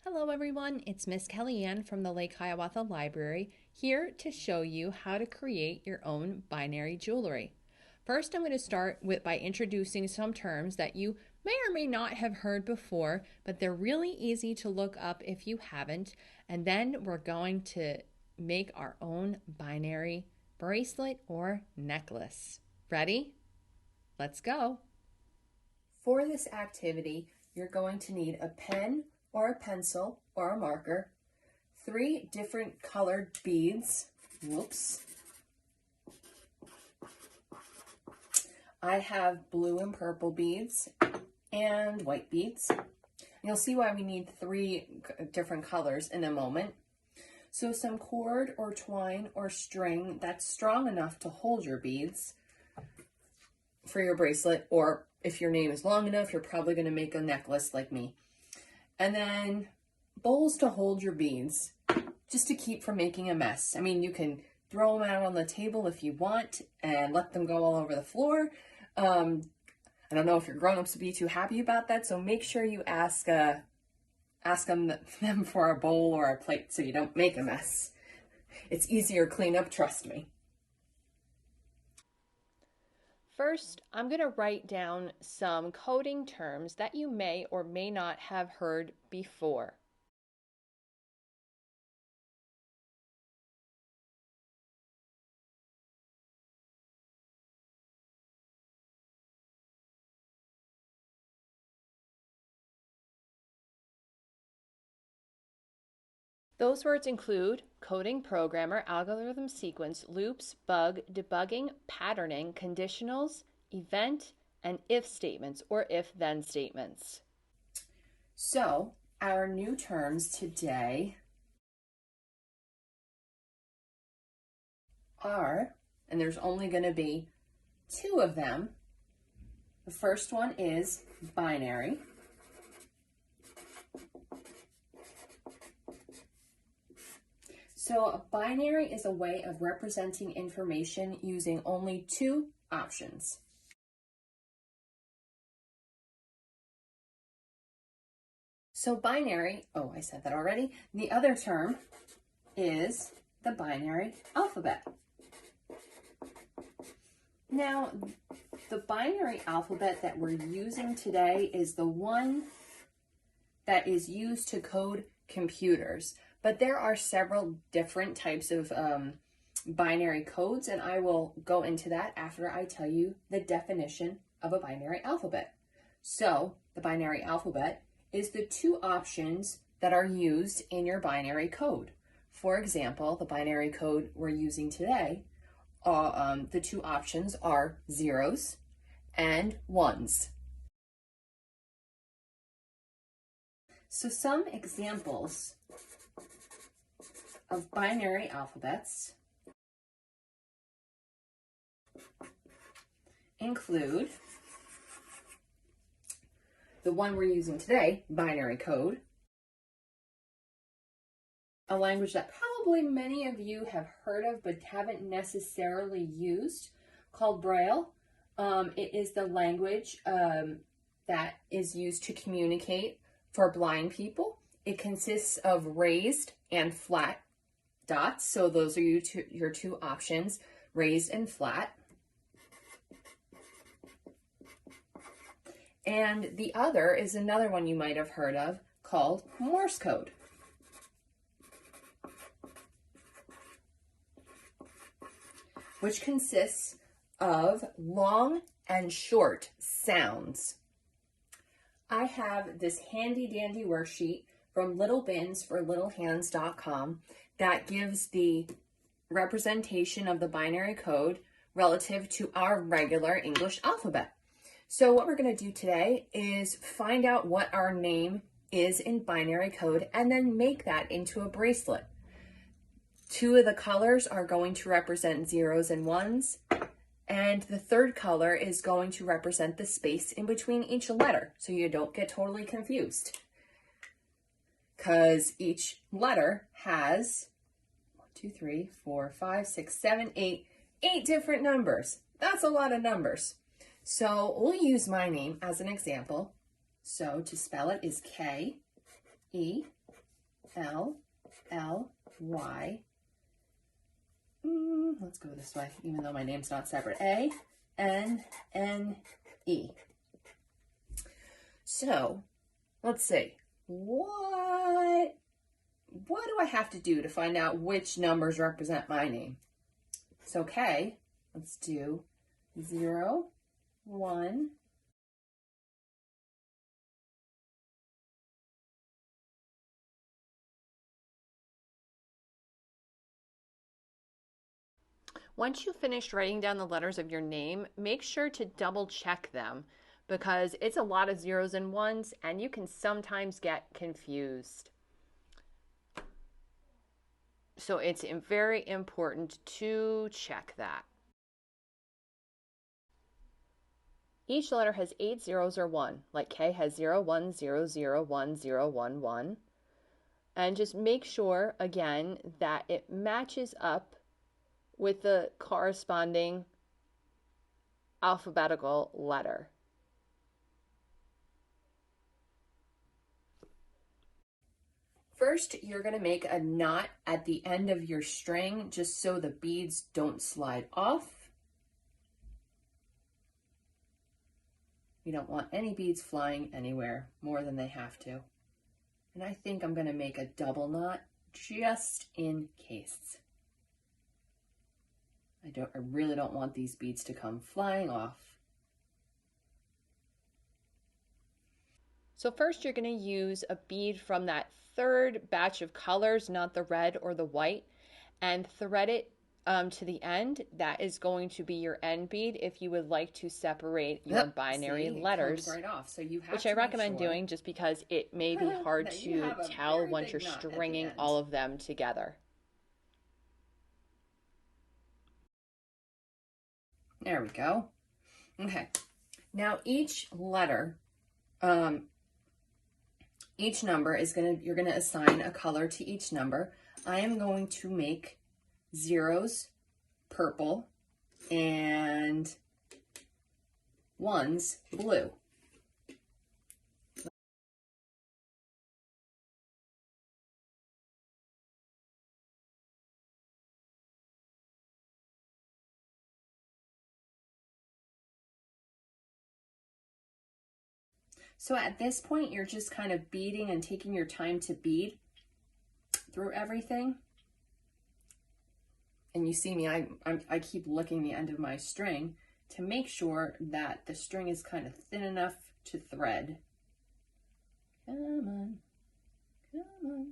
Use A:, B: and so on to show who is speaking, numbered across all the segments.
A: Hello everyone, it's Miss Kellyanne from the Lake Hiawatha Library, here to show you how to create your own binary jewelry. First, I'm going to start by introducing some terms that you may or may not have heard before, but they're really easy to look up if you haven't. And then we're going to make our own binary bracelet or necklace. Ready? Let's go. For this activity, you're going to need a pen or a pencil or a marker, 3 different colored beads. Whoops. I have blue and purple beads and white beads. You'll see why we need 3 different colors in a moment. So some cord or twine or string that's strong enough to hold your beads for your bracelet, or if your name is long enough, you're probably going to make a necklace like me. And then bowls to hold your beads, just to keep from making a mess. I mean, you can throw them out on the table if you want and let them go all over the floor. I don't know if your grown-ups would be too happy about that, so make sure you ask them for a bowl or a plate so you don't make a mess. It's easier to clean up, trust me. First, I'm going to write down some coding terms that you may or may not have heard before. Those words include coding, programmer, algorithm, sequence, loops, bug, debugging, patterning, conditionals, event, and if statements or if-then statements. So, our new terms today are, and there's only going to be 2 of them. The first one is binary. So a binary is a way of representing information using only 2 options. So binary, oh, I said that already. The other term is the binary alphabet. Now, the binary alphabet that we're using today is the one that is used to code computers. But there are several different types of binary codes, and I will go into that after I tell you the definition of a binary alphabet. So, the binary alphabet is the 2 options that are used in your binary code. For example, the binary code we're using today, the 2 options are 0s and 1s. So some examples of binary alphabets include the one we're using today, binary code, a language that probably many of you have heard of but haven't necessarily used, called Braille. It is the language that is used to communicate for blind people. It consists of raised and flat dots, so those are your 2 options, raised and flat. And the other is another one you might have heard of called Morse code. Which consists of long and short sounds. I have this handy dandy worksheet from littlebinsforlittlehands.com that gives the representation of the binary code relative to our regular English alphabet. So what we're going to do today is find out what our name is in binary code and then make that into a bracelet. 2 of the colors are going to represent 0s and 1s, and the 3rd color is going to represent the space in between each letter, so you don't get totally confused. Because each letter has 1, 2, 3, 4, 5, 6, 7, 8 different numbers. That's a lot of numbers. So we'll use my name as an example. So to spell it is K-E-L-L-Y-A-N-N-E. L, L, Y. Let's go this way, even though my name's not separate. A, N, N, E. So, let's see. What do I have to do to find out which numbers represent my name? So, K, let's do 0, 1,
B: Once you've finished writing down the letters of your name, make sure to double check them because it's a lot of zeros and ones and you can sometimes get confused. So it's very important to check that. Each letter has 8 zeros or 1, like K has 0, 1, 0, 0, 1, 0, 1, 1. And just make sure, again, that it matches up with the corresponding alphabetical letter.
A: First, you're going to make a knot at the end of your string just so the beads don't slide off. You don't want any beads flying anywhere more than they have to. And I think I'm going to make a double knot just in case. I really don't want these beads to come flying off.
B: So first you're going to use a bead from that third batch of colors, not the red or the white, and thread it to the end. That is going to be your end bead if you would like to separate your binary letters,
A: right off. So you have
B: which I recommend doing just because it may be hard to tell once you're stringing all of them together.
A: There we go. Okay. Now each letter, each number is you're gonna assign a color to each number. I am going to make zeros purple and ones blue. So at this point, you're just kind of beading and taking your time to bead through everything. And you see me, I keep looking the end of my string to make sure that the string is kind of thin enough to thread. Come on, come on.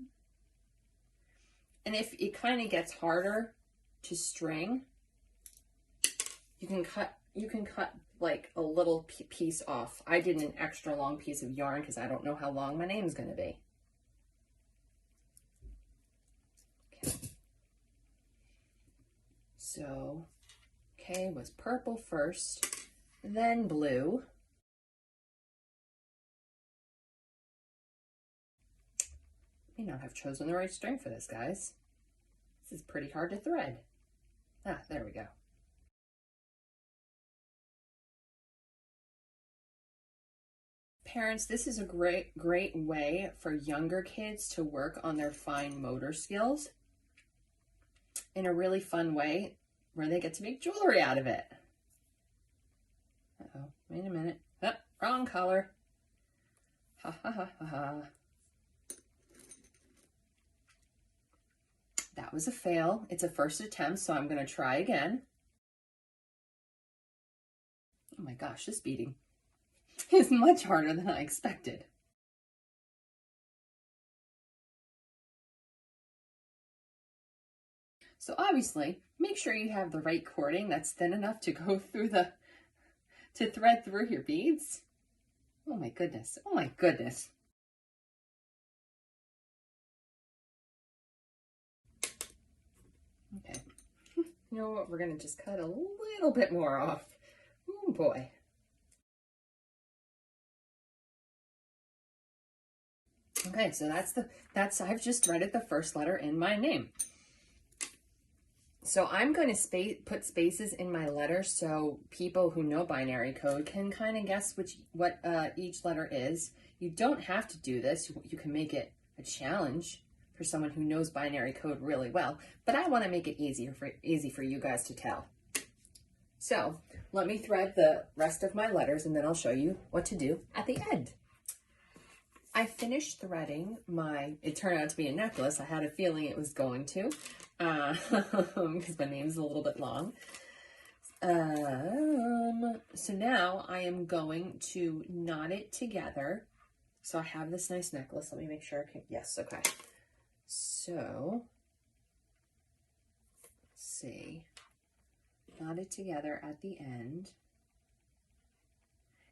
A: And if it kind of gets harder to string, you can cut like a little piece off. I did an extra long piece of yarn because I don't know how long my name is going to be. Okay. So, K was purple first, then blue. May not have chosen the right string for this, guys. This is pretty hard to thread. Ah, there we go. Parents, this is a great way for younger kids to work on their fine motor skills in a really fun way where they get to make jewelry out of it. Uh-oh, wait a minute. Oh, wrong color. Ha ha ha ha ha. That was a fail. It's a first attempt, so I'm going to try again. Oh my gosh, this beading is much harder than I expected. So obviously, make sure you have the right cording that's thin enough to go through to thread through your beads. Oh my goodness, oh my goodness. Okay, you know what, we're gonna just cut a little bit more off. Oh boy. Okay, so I've just threaded the first letter in my name. So I'm going to put spaces in my letters so people who know binary code can kind of guess what each letter is. You don't have to do this. You can make it a challenge for someone who knows binary code really well, but I want to make it easy for you guys to tell. So let me thread the rest of my letters and then I'll show you what to do at the end. I finished threading it turned out to be a necklace. I had a feeling it was going to, because my name's a little bit long. So now I am going to knot it together. So I have this nice necklace. Let me make sure I can, yes, okay. So, let's see, knot it together at the end.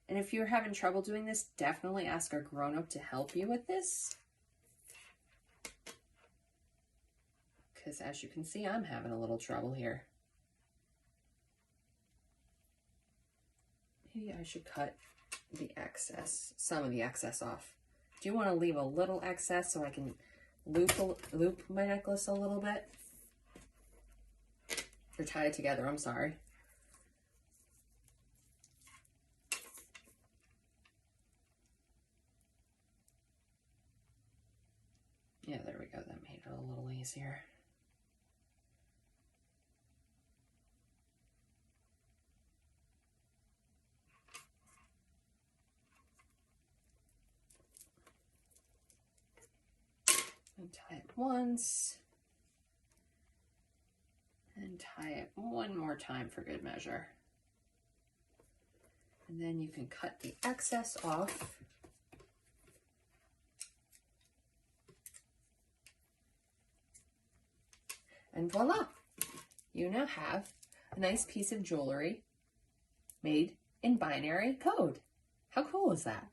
A: And if you're having trouble doing this, definitely ask a grown-up to help you with this. Because as you can see, I'm having a little trouble here. Maybe I should cut the excess, some of the excess off. Do you want to leave a little excess so I can loop my necklace a little bit? Or tie it together, I'm sorry. Yeah, there we go. That made it a little easier. And tie it once. And tie it one more time for good measure. And then you can cut the excess off. And voila, you now have a nice piece of jewelry made in binary code. How cool is that?